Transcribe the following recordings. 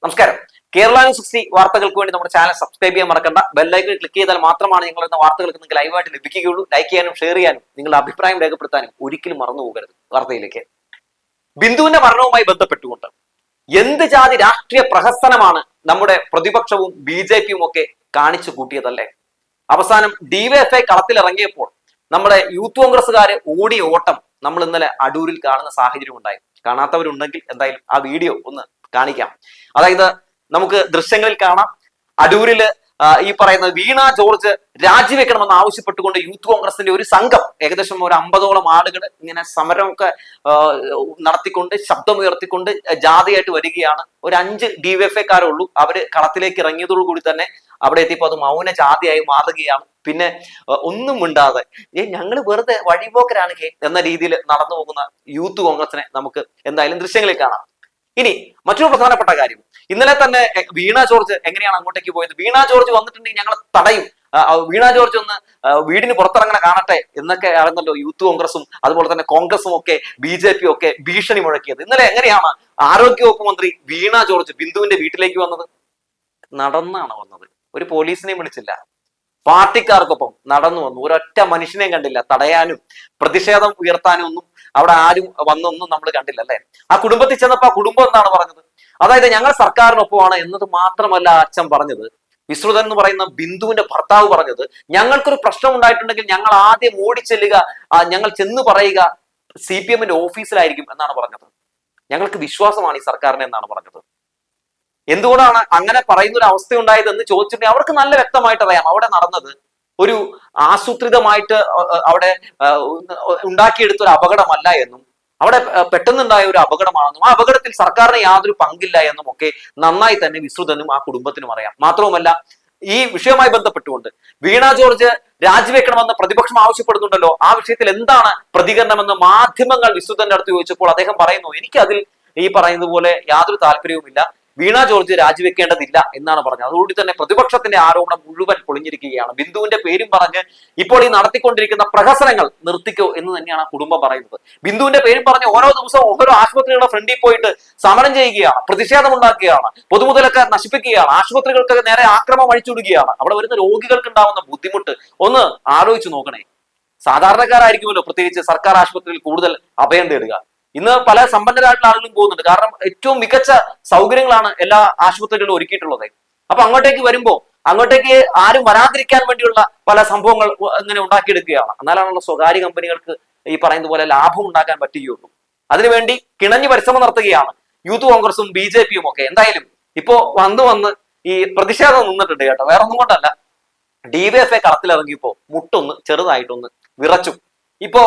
നമസ്കാരം. കേരള ന്യൂസ് 60 വാർത്തകൾക്ക് വേണ്ടി നമ്മുടെ ചാനൽ സബ്സ്ക്രൈബ് ചെയ്യാൻ മറക്കണ്ട. ബെല്ലൈക്കൺ ക്ലിക്ക് ചെയ്താൽ മാത്രമാണ് നിങ്ങൾ എന്ന വാർത്തകൾക്ക് നിങ്ങൾക്ക് ലൈവായിട്ട് ലഭിക്കുകയുള്ളൂ. ലൈക്ക് ചെയ്യാനും ഷെയർ ചെയ്യാനും നിങ്ങളുടെ അഭിപ്രായം രേഖപ്പെടുത്താനും ഒരിക്കലും മറന്നു പോകരുത്. വാർത്തയിലേക്ക്. ബിന്ദുവിന്റെ മരണവുമായി ബന്ധപ്പെട്ടുകൊണ്ട് എന്ത് ജാതി രാഷ്ട്രീയ പ്രഹസനമാണ് നമ്മുടെ പ്രതിപക്ഷവും BJP ഒക്കെ കാണിച്ചു കൂട്ടിയതല്ലേ. അവസാനം DYFI കളത്തിലിറങ്ങിയപ്പോൾ നമ്മുടെ യൂത്ത് കോൺഗ്രസ്സുകാര് ഓടിയ ഓട്ടം നമ്മൾ ഇന്നലെ അടൂരിൽ കാണുന്ന സാഹചര്യം ഉണ്ടായി. കാണാത്തവരുണ്ടെങ്കിൽ എന്തായാലും ആ വീഡിയോ ഒന്ന് കാണിക്കാം. അതായത് നമുക്ക് ദൃശ്യങ്ങളിൽ കാണാം. അടൂരില് ഈ പറയുന്ന വീണ ജോർജ് രാജിവെക്കണമെന്ന് ആവശ്യപ്പെട്ടുകൊണ്ട് യൂത്ത് കോൺഗ്രസിന്റെ ഒരു സംഘം ഏകദേശം ഒരു 50ഓളം ആളുകൾ ഇങ്ങനെ സമരമൊക്കെ നടത്തിക്കൊണ്ട് ശബ്ദമുയർത്തിക്കൊണ്ട് ജാഥയായിട്ട് വരികയാണ്. ഒരു 5 DYFIക്കാരുള്ളൂ. അവര് കളത്തിലേക്ക് ഇറങ്ങിയതോടുകൂടി തന്നെ അവിടെ എത്തിയപ്പോൾ അത് മൗന ജാഥയായി മാറുകയാണ്. പിന്നെ ഒന്നും മിണ്ടാതെ ഞങ്ങൾ വെറുതെ വഴിപോക്കരാണ് എന്ന രീതിയിൽ നടന്നു പോകുന്ന യൂത്ത് കോൺഗ്രസിനെ നമുക്ക് എന്തായാലും ദൃശ്യങ്ങളിൽ കാണാം. ഇനി മറ്റൊരു പ്രധാനപ്പെട്ട കാര്യം, ഇന്നലെ തന്നെ വീണ ജോർജ് എങ്ങനെയാണ് അങ്ങോട്ടേക്ക് പോയത്? വീണ ജോർജ് വന്നിട്ടുണ്ടെങ്കിൽ ഞങ്ങൾ തടയും, വീണ ജോർജ് ഒന്ന് വീടിന് പുറത്തിറങ്ങനെ കാണട്ടെ എന്നൊക്കെ ആണെന്നല്ലോ യൂത്ത് കോൺഗ്രസും അതുപോലെ തന്നെ കോൺഗ്രസും ഒക്കെ BJP ഒക്കെ ഭീഷണി മുഴക്കിയത്. ഇന്നലെ എങ്ങനെയാണ് ആരോഗ്യവകുപ്പ് മന്ത്രി വീണ ജോർജ് ബിന്ദുവിന്റെ വീട്ടിലേക്ക് വന്നത്? നടന്നാണ് വന്നത്. ഒരു പോലീസിനെയും വിളിച്ചില്ല. പാർട്ടിക്കാർക്കൊപ്പം നടന്നു വന്നു. ഒരൊറ്റ മനുഷ്യനെയും കണ്ടില്ല. തടയാനും പ്രതിഷേധം ഉയർത്താനും ഒന്നും അവിടെ ആരും വന്നൊന്നും നമ്മൾ കണ്ടില്ല അല്ലെ. ആ കുടുംബത്തിൽ ചെന്നപ്പോ ആ കുടുംബം എന്താണ് പറഞ്ഞത്? അതായത് ഞങ്ങൾ സർക്കാരിനൊപ്പമാണ് എന്നത് മാത്രമല്ല അച്ഛൻ പറഞ്ഞത്, വിശ്രുതൻ എന്ന് പറയുന്ന ബിന്ദുവിന്റെ ഭർത്താവ് പറഞ്ഞത്, ഞങ്ങൾക്കൊരു പ്രശ്നം ഉണ്ടായിട്ടുണ്ടെങ്കിൽ ഞങ്ങൾ ആദ്യം ഓടിച്ചെല്ലുക, ഞങ്ങൾ ചെന്ന് പറയുക CPMന്റെ ഓഫീസിലായിരിക്കും എന്നാണ് പറഞ്ഞത്. ഞങ്ങൾക്ക് വിശ്വാസമാണ് ഈ സർക്കാരിനെ എന്നാണ് പറഞ്ഞത്. എന്തുകൊണ്ടാണ് അങ്ങനെ പറയുന്ന ഒരു അവസ്ഥ ഉണ്ടായതെന്ന് ചോദിച്ചിട്ടുണ്ടെങ്കിൽ അവർക്ക് നല്ല വ്യക്തമായിട്ട് അറിയാം അവിടെ നടന്നത് ഒരു ആസൂത്രിതമായിട്ട് അവിടെ ഉണ്ടാക്കിയെടുത്ത ഒരു അപകടമല്ല എന്നും അവിടെ പെട്ടെന്നുണ്ടായ ഒരു അപകടമാണെന്നും ആ അപകടത്തിൽ സർക്കാരിന് യാതൊരു പങ്കില്ല എന്നും ഒക്കെ നന്നായി തന്നെ വിശ്രുതനും ആ കുടുംബത്തിനും അറിയാം. മാത്രവുമല്ല, ഈ വിഷയവുമായി ബന്ധപ്പെട്ടുകൊണ്ട് വീണ ജോർജ് രാജിവെക്കണമെന്ന് പ്രതിപക്ഷം ആവശ്യപ്പെടുന്നുണ്ടല്ലോ, ആ വിഷയത്തിൽ എന്താണ് പ്രതികരണമെന്ന് മാധ്യമങ്ങൾ വിശ്രുതന്റെ അടുത്ത് ചോദിച്ചപ്പോൾ അദ്ദേഹം പറയുന്നു, എനിക്കതിൽ ഈ പറയുന്നത് പോലെ യാതൊരു താല്പര്യവുമില്ല, വീണ ജോർജ് രാജിവെക്കേണ്ടതില്ല എന്നാണ് പറഞ്ഞത്. അതുകൊണ്ട് തന്നെ പ്രതിപക്ഷത്തിന്റെ ആരോപണം മുഴുവൻ പൊളിഞ്ഞിരിക്കുകയാണ്. ബിന്ദുവിന്റെ പേരും പറഞ്ഞ് ഇപ്പോൾ ഈ നടത്തിക്കൊണ്ടിരിക്കുന്ന പ്രഹസനങ്ങൾ നിർത്തിക്കോ എന്ന് തന്നെയാണ് കുടുംബം പറയുന്നത്. ബിന്ദുവിന്റെ പേരും പറഞ്ഞ് ഓരോ ദിവസവും ഓരോ ആശുപത്രികളുടെ ഫ്രണ്ടിൽ പോയിട്ട് സമരം ചെയ്യുകയാണ്, പ്രതിഷേധം ഉണ്ടാക്കുകയാണ്, പൊതുമുതലൊക്കെ നശിപ്പിക്കുകയാണ്, ആശുപത്രികൾക്ക് നേരെ ആക്രമം അഴിച്ചുവിടുകയാണ്. അവിടെ വരുന്ന രോഗികൾക്ക് ഉണ്ടാവുന്ന ബുദ്ധിമുട്ട് ഒന്ന് ആലോചിച്ച് നോക്കണേ. സാധാരണക്കാരായിരിക്കുമല്ലോ പ്രത്യേകിച്ച് സർക്കാർ ആശുപത്രിയിൽ കൂടുതൽ അഭയം തേടുക. ഇന്ന് പല സമ്പന്നരായിട്ടുള്ള ആളുകളും പോകുന്നുണ്ട്. കാരണം ഏറ്റവും മികച്ച സൗകര്യങ്ങളാണ് എല്ലാ ആശുപത്രികളിലും ഒരുക്കിയിട്ടുള്ളത്. അപ്പൊ അങ്ങോട്ടേക്ക് വരുമ്പോ അങ്ങോട്ടേക്ക് ആരും വരാതിരിക്കാൻ വേണ്ടിയുള്ള പല സംഭവങ്ങൾ ഇങ്ങനെ ഉണ്ടാക്കിയെടുക്കുകയാണ്. എന്നാലാണല്ലോ സ്വകാര്യ കമ്പനികൾക്ക് ഈ പറയുന്ന പോലെ ലാഭം ഉണ്ടാക്കാൻ പറ്റുകയുള്ളൂ. അതിനുവേണ്ടി കിണഞ്ഞു പരിശ്രമം നടത്തുകയാണ് യൂത്ത് കോൺഗ്രസും BJPയും ഒക്കെ. എന്തായാലും ഇപ്പോ വന്ന് ഈ പ്രതിഷേധം നിന്നിട്ടുണ്ട് കേട്ടോ. വേറെ ഒന്നും കൊണ്ടല്ല, DYFI കളത്തിലിറങ്ങിയപ്പോ മുട്ടൊന്ന് ചെറുതായിട്ടൊന്ന് വിറച്ചു. ഇപ്പോ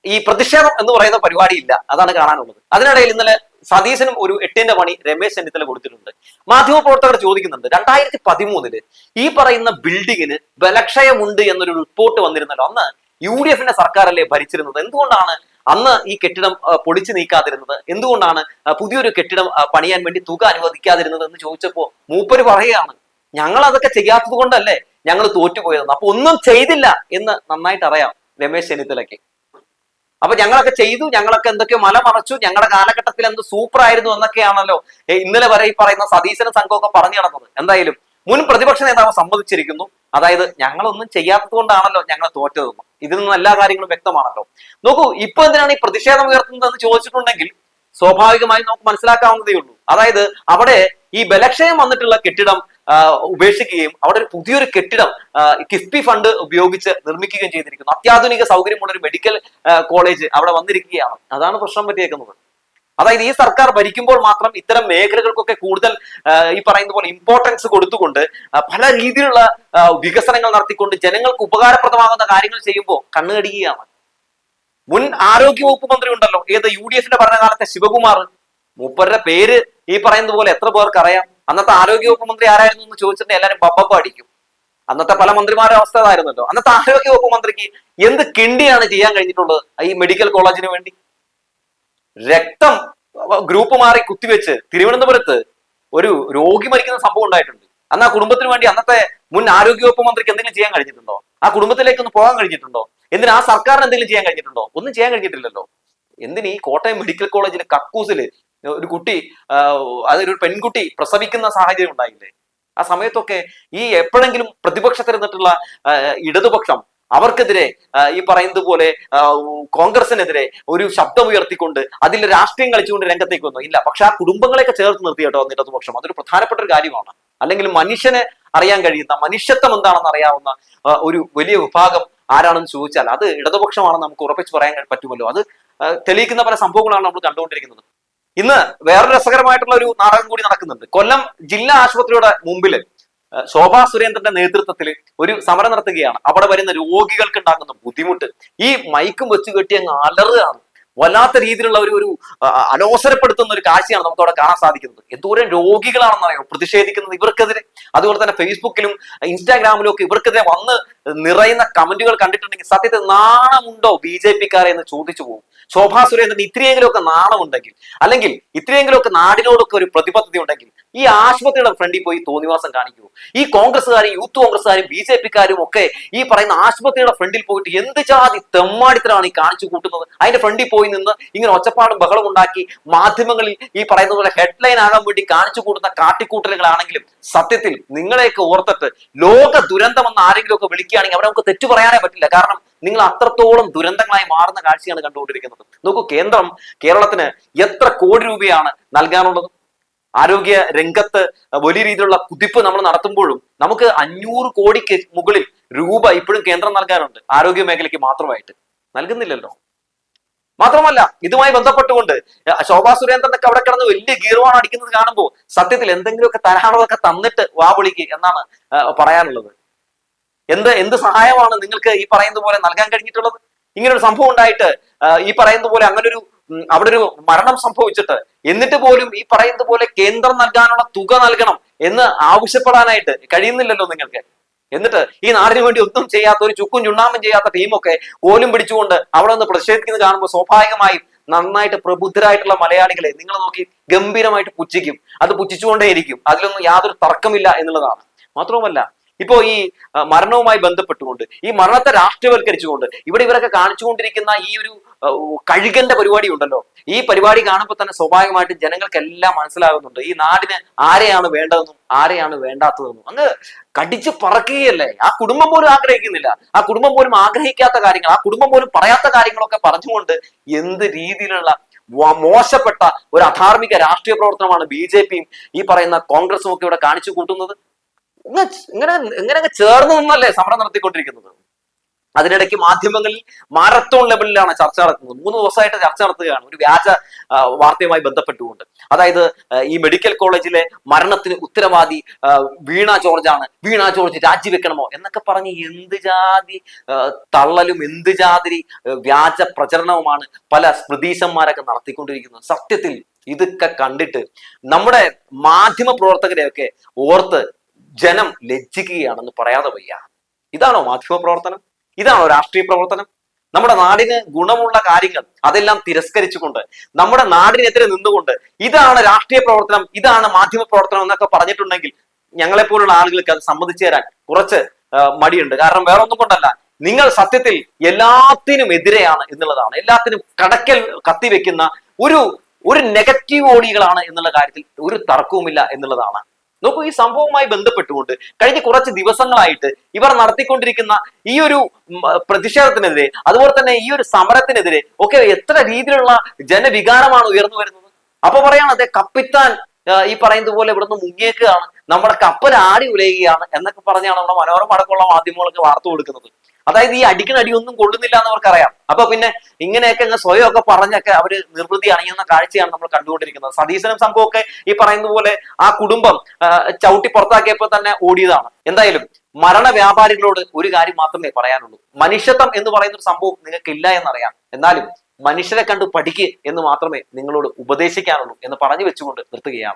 ഈ പ്രതിഷേധം എന്ന് പറയുന്ന പരിപാടി ഇല്ല, അതാണ് കാണാനുള്ളത്. അതിനിടയിൽ ഇന്നലെ സതീശനും ഒരു 8ന്റെ പണി രമേശ് ചെന്നിത്തല കൊടുത്തിട്ടുണ്ട്. മാധ്യമപ്രവർത്തകർ ചോദിക്കുന്നുണ്ട്, 2013 ഈ പറയുന്ന ബിൽഡിങ്ങിന് ബലക്ഷയമുണ്ട് എന്നൊരു റിപ്പോർട്ട് വന്നിരുന്നല്ലോ, അന്ന് UDFന്റെ സർക്കാരല്ലേ ഭരിച്ചിരുന്നത്, എന്തുകൊണ്ടാണ് അന്ന് ഈ കെട്ടിടം പൊളിച്ചു നീക്കാതിരുന്നത്? എന്തുകൊണ്ടാണ് പുതിയൊരു കെട്ടിടം പണിയാൻ വേണ്ടി തുക അനുവദിക്കാതിരുന്നത് എന്ന് ചോദിച്ചപ്പോ മൂപ്പര് പറയുകയാണ്, ഞങ്ങൾ അതൊക്കെ ചെയ്യാത്തത് കൊണ്ടല്ലേ ഞങ്ങൾ തോറ്റുപോയതെന്ന്. അപ്പൊ ഒന്നും ചെയ്തില്ല എന്ന് നന്നായിട്ട് അറിയാം രമേശ് ചെന്നിത്തലയ്ക്ക്. അപ്പൊ ഞങ്ങളൊക്കെ ചെയ്തു, ഞങ്ങളൊക്കെ എന്തൊക്കെയോ മല മറച്ചു, ഞങ്ങളുടെ കാലഘട്ടത്തിൽ എന്ത് സൂപ്പർ ആയിരുന്നു എന്നൊക്കെയാണല്ലോ ഇന്നലെ വരെ ഈ പറയുന്ന സതീശനും സംഘമൊക്കെ പറഞ്ഞു നടന്നത്. എന്തായാലും മുൻ പ്രതിപക്ഷ നേതാവ് സമ്മതിച്ചിരിക്കുന്നു, അതായത് ഞങ്ങളൊന്നും ചെയ്യാത്തത് കൊണ്ടാണല്ലോ ഞങ്ങൾ തോറ്റതെന്ന്. ഇതിൽ നിന്ന് എല്ലാ കാര്യങ്ങളും വ്യക്തമാണല്ലോ. നോക്കൂ, ഇപ്പൊ എന്തിനാണ് ഈ പ്രതിഷേധം ഉയർത്തുന്നതെന്ന് ചോദിച്ചിട്ടുണ്ടെങ്കിൽ സ്വാഭാവികമായി നമുക്ക് മനസ്സിലാക്കാവുന്നതേ ഉള്ളൂ. അതായത് അവിടെ ഈ ബലക്ഷയം വന്നിട്ടുള്ള കെട്ടിടം ഉപേക്ഷിക്കുകയും അവിടെ ഒരു പുതിയൊരു കെട്ടിടം കിഫ്ബി ഫണ്ട് ഉപയോഗിച്ച് നിർമ്മിക്കുകയും ചെയ്തിരിക്കുന്നു. അത്യാധുനിക സൗകര്യമുള്ള ഒരു മെഡിക്കൽ കോളേജ് അവിടെ വന്നിരിക്കുകയാണ്. അതാണ് പ്രശ്നം പറ്റിയേക്കുന്നത്. അതായത് ഈ സർക്കാർ ഭരിക്കുമ്പോൾ മാത്രം ഇത്തരം മേഖലകൾക്കൊക്കെ കൂടുതൽ ഈ പറയുന്ന പോലെ ഇമ്പോർട്ടൻസ് കൊടുത്തുകൊണ്ട് പല രീതിയിലുള്ള വികസനങ്ങൾ നടത്തിക്കൊണ്ട് ജനങ്ങൾക്ക് ഉപകാരപ്രദമാകുന്ന കാര്യങ്ങൾ ചെയ്യുമ്പോൾ കണ്ണുകടിക്കുകയാണ്. മുൻ ആരോഗ്യവകുപ്പ് മന്ത്രി ഉണ്ടല്ലോ, ഏത് UDFന്റെ ഭരണകാലത്തെ ശിവകുമാർ, മൂപ്പരുടെ പേര് ഈ പറയുന്ന പോലെ എത്ര പേർക്ക് അറിയാം? അന്നത്തെ ആരോഗ്യവകുപ്പ് മന്ത്രി ആരായിരുന്നു എന്ന് ചോദിച്ചിട്ടുണ്ടെങ്കിൽ എല്ലാവരും ബബ്ബ അടിക്കും. അന്നത്തെ പല മന്ത്രിമാരുടെ അവസ്ഥ ആയിരുന്നല്ലോ. അന്നത്തെ ആരോഗ്യവകുപ്പ് മന്ത്രിക്ക് എന്ത് കിണ്ടിയാണ് ചെയ്യാൻ കഴിഞ്ഞിട്ടുള്ളത് ഈ മെഡിക്കൽ കോളേജിന് വേണ്ടി? രക്തം ഗ്രൂപ്പ് മാറി കുത്തിവെച്ച് തിരുവനന്തപുരത്ത് ഒരു രോഗി മരിക്കുന്ന സംഭവം ഉണ്ടായിട്ടുണ്ട്. അന്ന് ആ കുടുംബത്തിന് വേണ്ടി അന്നത്തെ മുൻ ആരോഗ്യവകുപ്പ് മന്ത്രിക്ക് എന്തെങ്കിലും ചെയ്യാൻ കഴിഞ്ഞിട്ടുണ്ടോ? ആ കുടുംബത്തിലേക്ക് ഒന്ന് പോകാൻ കഴിഞ്ഞിട്ടുണ്ടോ? എന്തിനാ ആ സർക്കാരിന് എന്തെങ്കിലും ചെയ്യാൻ കഴിഞ്ഞിട്ടുണ്ടോ? ഒന്നും ചെയ്യാൻ കഴിഞ്ഞിട്ടില്ലല്ലോ. എന്തിന് ഈ കോട്ടയം മെഡിക്കൽ കോളേജിലെ കക്കൂസില് ഒരു കുട്ടി അതൊരു പെൺകുട്ടി പ്രസവിക്കുന്ന സാഹചര്യം ഉണ്ടായില്ലേ? ആ സമയത്തൊക്കെ ഈ എപ്പോഴെങ്കിലും പ്രതിപക്ഷത്തിരുന്നിട്ടുള്ള ഇടതുപക്ഷം അവർക്കെതിരെ ഈ പറയുന്നത് പോലെ കോൺഗ്രസിനെതിരെ ഒരു ശബ്ദം ഉയർത്തിക്കൊണ്ട് അതിൽ രാഷ്ട്രീയം കളിച്ചുകൊണ്ട് രംഗത്തേക്ക് വന്നു ഇല്ല. പക്ഷെ ആ കുടുംബങ്ങളെയൊക്കെ ചേർത്ത് നിർത്തി കേട്ടോ ഇടതുപക്ഷം. അതൊരു പ്രധാനപ്പെട്ട ഒരു കാര്യമാണ്. അല്ലെങ്കിൽ മനുഷ്യനെ അറിയാൻ കഴിയുന്ന, മനുഷ്യത്വം എന്താണെന്ന് അറിയാവുന്ന ഒരു വലിയ വിഭാഗം ആരാണെന്ന് ചോദിച്ചാൽ അത് ഇടതുപക്ഷമാണെന്ന് നമുക്ക് ഉറപ്പിച്ച് പറയാൻ പറ്റുമല്ലോ. അത് തെളിയിക്കുന്ന പല സംഭവങ്ങളാണ് നമ്മൾ കണ്ടുകൊണ്ടിരിക്കുന്നത്. ഇന്ന് വേറൊരു രസകരമായിട്ടുള്ള ഒരു നാടകം കൂടി നടക്കുന്നുണ്ട്. കൊല്ലം ജില്ലാ ആശുപത്രിയുടെ മുമ്പിൽ ശോഭാ സുരേന്ദ്രന്റെ നേതൃത്വത്തിൽ ഒരു സമരം നടത്തുകയാണ്. അവിടെ വരുന്ന രോഗികൾക്ക് ഉണ്ടാകുന്ന ബുദ്ധിമുട്ട് ഈ മൈക്കും വെച്ച് കെട്ടി അങ്ങ് അലറുകയാണ്. വല്ലാത്ത രീതിയിലുള്ള ഒരു അലോസരപ്പെടുത്തുന്ന ഒരു കാഴ്ചയാണ് നമുക്ക് അവിടെ കാണാൻ സാധിക്കുന്നത്. എന്തോരം രോഗികളാണെന്ന് അറിയാം പ്രതിഷേധിക്കുന്നത് ഇവർക്കെതിരെ. അതുപോലെ തന്നെ ഫേസ്ബുക്കിലും ഇൻസ്റ്റാഗ്രാമിലും ഒക്കെ ഇവർക്കെതിരെ വന്ന് നിറയുന്ന കമന്റുകൾ കണ്ടിട്ടുണ്ടെങ്കിൽ സത്യത്തിൽ നാണമുണ്ടോ BJP-ക്കാരെ എന്ന് ചോദിച്ചു പോകും. ശോഭാ സുരേന്ദ്രൻ ഇത്രയെങ്കിലുമൊക്കെ നാണമുണ്ടെങ്കിൽ, അല്ലെങ്കിൽ ഇത്രയെങ്കിലുമൊക്കെ നാടിനോടൊക്കെ ഒരു പ്രതിബദ്ധത ഉണ്ടെങ്കിൽ ഈ ആശുപത്രിയുടെ ഫ്രണ്ടിൽ പോയി തോന്നിവാസം കാണിക്കൂ. ഈ കോൺഗ്രസ്സുകാരും യൂത്ത് കോൺഗ്രസ്സുകാരും BJP-ക്കാരും ഒക്കെ ഈ പറയുന്ന ആശുപത്രിയുടെ ഫ്രണ്ടിൽ പോയിട്ട് എന്ത് ജാതി തെമ്മാടിത്തരാണ് ഈ കാണിച്ചു കൂട്ടുന്നത്? അതിന്റെ ഫ്രണ്ടിൽ പോയി നിന്ന് ഇങ്ങനെ ഒച്ചപ്പാടും ബഹളം ഉണ്ടാക്കി മാധ്യമങ്ങളിൽ ഈ പറയുന്ന പോലെ ഹെഡ്ലൈൻ ആകാൻ വേണ്ടി കാണിച്ചു കൂട്ടുന്ന കാട്ടിക്കൂട്ടലുകളാണെങ്കിലും സത്യത്തിൽ നിങ്ങളെയൊക്കെ ഓർത്തിട്ട് ലോക ദുരന്തം എന്ന് ആരെങ്കിലും ഒക്കെ വിളിക്കുകയാണെങ്കിൽ അവിടെ നമുക്ക് തെറ്റു പറയാനേ പറ്റില്ല. കാരണം നിങ്ങൾ അത്രത്തോളം ദുരന്തങ്ങളായി മാറുന്ന കാഴ്ചയാണ് കണ്ടുകൊണ്ടിരിക്കുന്നത്. നോക്കൂ, കേന്ദ്രം കേരളത്തിന് എത്ര കോടി രൂപയാണ് നൽകാനുള്ളത്? ആരോഗ്യ രംഗത്ത് വലിയ രീതിയിലുള്ള കുതിപ്പ് നമ്മൾ നടത്തുമ്പോഴും നമുക്ക് 500 കോടിക്ക് മുകളിൽ രൂപ ഇപ്പോഴും കേന്ദ്രം നൽകാനുണ്ട് ആരോഗ്യ മേഖലയ്ക്ക് മാത്രമായിട്ട്. നൽകുന്നില്ലല്ലോ. മാത്രമല്ല ഇതുമായി ബന്ധപ്പെട്ടുകൊണ്ട് ശോഭാ സുരേന്ദ്രനൊക്കെ അവിടെ കിടന്ന് വലിയ ഗീർവാണ് അടിക്കുന്നത് കാണുമ്പോൾ സത്യത്തിൽ എന്തെങ്കിലുമൊക്കെ തരാനുള്ളതൊക്കെ തന്നിട്ട് വാ വിളിക്ക് എന്നാണ് പറയാനുള്ളത്. എന്ത് സഹായമാണ് നിങ്ങൾക്ക് ഈ പറയുന്ന പോലെ നൽകാൻ കഴിഞ്ഞിട്ടുള്ളത്? ഇങ്ങനെ ഒരു സംഭവം ഉണ്ടായിട്ട് ഈ പറയുന്ന പോലെ അങ്ങനെ അവിടെ ഒരു മരണം സംഭവിച്ചിട്ട് എന്നിട്ട് പോലും ഈ പറയുന്നത് പോലെ കേന്ദ്രം നൽകാനുള്ള തുക നൽകണം എന്ന് ആവശ്യപ്പെടാനായിട്ട് കഴിയുന്നില്ലല്ലോ നിങ്ങൾക്ക്. എന്നിട്ട് ഈ നാടിന് വേണ്ടി ഒന്നും ചെയ്യാത്ത, ഒരു ചുക്കും ചുണ്ണാമ്പും ചെയ്യാത്ത ടീമൊക്കെ കോലും പിടിച്ചുകൊണ്ട് അവിടെ നിന്ന് പ്രതിഷേധിക്കുന്നത് കാണുമ്പോൾ സ്വാഭാവികമായും നന്നായിട്ട് പ്രബുദ്ധരായിട്ടുള്ള മലയാളികളെ നിങ്ങൾ നോക്കി ഗംഭീരമായിട്ട് പുച്ഛിക്കും. അത് പുച്ഛിച്ചുകൊണ്ടേയിരിക്കും. അതിലൊന്നും യാതൊരു തർക്കമില്ല എന്നുള്ളതാണ്. മാത്രവുമല്ല ഇപ്പോ ഈ മരണവുമായി ബന്ധപ്പെട്ടുകൊണ്ട് ഈ മരണത്തെ രാഷ്ട്രീയവൽക്കരിച്ചുകൊണ്ട് ഇവരൊക്കെ കാണിച്ചുകൊണ്ടിരിക്കുന്ന ഈ ഒരു കഴുകന്റെ പരിപാടി ഉണ്ടല്ലോ, ഈ പരിപാടി കാണുമ്പോൾ തന്നെ സ്വാഭാവികമായിട്ട് ജനങ്ങൾക്കെല്ലാം മനസ്സിലാകുന്നുണ്ട് ഈ നാടിന് ആരെയാണ് വേണ്ടതെന്നും ആരെയാണ് വേണ്ടാത്തതെന്നും. അങ്ങ് കടിച്ചു പറക്കുകയല്ലേ. ആ കുടുംബം പോലും ആഗ്രഹിക്കുന്നില്ല. ആ കുടുംബം പോലും ആഗ്രഹിക്കാത്ത കാര്യങ്ങൾ, ആ കുടുംബം പോലും പറയാത്ത കാര്യങ്ങളൊക്കെ പറഞ്ഞുകൊണ്ട് എന്ത് രീതിയിലുള്ള മോശപ്പെട്ട ഒരു അധാർമിക രാഷ്ട്രീയ പ്രവർത്തനമാണ് BJP-യും ഈ പറയുന്ന കോൺഗ്രസും ഒക്കെ ഇവിടെ കാണിച്ചു കൂട്ടുന്നത്. ഇങ്ങനെ ചേർന്ന് നിന്നല്ലേ സമരം നടത്തിക്കൊണ്ടിരിക്കുന്നത്. അതിനിടയ്ക്ക് മാധ്യമങ്ങളിൽ മാരത്തോൺ ലെവലിലാണ് ചർച്ച നടക്കുന്നത്. 3 ദിവസമായിട്ട് ചർച്ച നടത്തുകയാണ് ഒരു വ്യാജ വാർത്തയുമായി ബന്ധപ്പെട്ടുകൊണ്ട്. അതായത് ഈ മെഡിക്കൽ കോളേജിലെ മരണത്തിന് ഉത്തരവാദി വീണ ജോർജാണ്, വീണ ജോർജ് രാജിവെക്കണമോ എന്നൊക്കെ പറഞ്ഞ് എന്ത് ജാതി തള്ളലും എന്ത് ജാതി വ്യാജ പ്രചരണവുമാണ് പല സ്മൃതീശന്മാരൊക്കെ നടത്തിക്കൊണ്ടിരിക്കുന്നത്. സത്യത്തിൽ ഇതൊക്കെ കണ്ടിട്ട് നമ്മുടെ മാധ്യമ പ്രവർത്തകരെയൊക്കെ ഓർത്ത് ജനം ലജ്ജിക്കുകയാണെന്ന് പറയാതെ വയ്യ. ഇതാണോ മാധ്യമ പ്രവർത്തനം? ഇതാണോ രാഷ്ട്രീയ പ്രവർത്തനം? നമ്മുടെ നാടിന് ഗുണമുള്ള കാര്യങ്ങൾ അതെല്ലാം തിരസ്കരിച്ചുകൊണ്ട് നമ്മുടെ നാടിനെതിരെ നിന്നുകൊണ്ട് ഇതാണ് രാഷ്ട്രീയ പ്രവർത്തനം, ഇതാണ് മാധ്യമ പ്രവർത്തനം എന്നൊക്കെ പറഞ്ഞിട്ടുണ്ടെങ്കിൽ ഞങ്ങളെപ്പോലുള്ള ആളുകൾക്ക് അത് സമ്മതിച്ചു തരാൻ കുറച്ച് മടിയുണ്ട്. കാരണം വേറെ ഒന്നും കൊണ്ടല്ല, നിങ്ങൾ സത്യത്തിൽ എല്ലാത്തിനും എതിരെയാണ് എന്നുള്ളതാണ്. എല്ലാത്തിനും കടക്കൽ കത്തിവെക്കുന്ന ഒരു നെഗറ്റീവ് ഓടികളാണ് എന്നുള്ള കാര്യത്തിൽ ഒരു തർക്കവുമില്ല എന്നുള്ളതാണ്. നോക്കൂ, ഈ സംഭവവുമായി ബന്ധപ്പെട്ടുകൊണ്ട് കഴിഞ്ഞ കുറച്ച് ദിവസങ്ങളായിട്ട് ഇവർ നടത്തിക്കൊണ്ടിരിക്കുന്ന ഈ ഒരു പ്രതിഷേധത്തിനെതിരെ, അതുപോലെ തന്നെ ഈ ഒരു സമരത്തിനെതിരെ ഒക്കെ എത്ര രീതിയിലുള്ള ജനവികാരമാണ് ഉയർന്നു വരുന്നത്. അപ്പൊ പറയാണ് അതെ കപ്പിത്താൻ ഈ പറയുന്നത് പോലെ ഇവിടുന്ന് മുങ്ങിയേക്കുകയാണ്, നമ്മുടെ കപ്പൽ ആടി ഉലയുകയാണ് എന്നൊക്കെ പറഞ്ഞാണ് നമ്മുടെ മനോരമ അടക്കമുള്ള മാധ്യമങ്ങൾക്ക് വാർത്ത കൊടുക്കുന്നത്. അതായത് ഈ അടിക്കുന്ന അടിയൊന്നും കൊള്ളുന്നില്ല എന്ന് അവർക്കറിയാം. അപ്പൊ പിന്നെ ഇങ്ങനെയൊക്കെ സ്വയം ഒക്കെ പറഞ്ഞൊക്കെ അവര് നിർവൃതി അണിയുന്ന കാഴ്ചയാണ് നമ്മൾ കണ്ടുകൊണ്ടിരിക്കുന്നത്. സതീശനും സംഭവമൊക്കെ ഈ പറയുന്ന പോലെ ആ കുടുംബം ചവിട്ടി പുറത്താക്കിയപ്പോൾ തന്നെ ഓടിയതാണ്. എന്തായാലും മരണ വ്യാപാരികളോട് ഒരു കാര്യം മാത്രമേ പറയാനുള്ളൂ. മനുഷ്യത്വം എന്ന് പറയുന്ന ഒരു സംഭവം നിങ്ങൾക്ക് ഇല്ല എന്നറിയാം. എന്നാലും മനുഷ്യരെ കണ്ട് പഠിക്കുക എന്ന് മാത്രമേ നിങ്ങളോട് ഉപദേശിക്കാനുള്ളൂ എന്ന് പറഞ്ഞു വെച്ചുകൊണ്ട് നിർത്തുകയാണ്.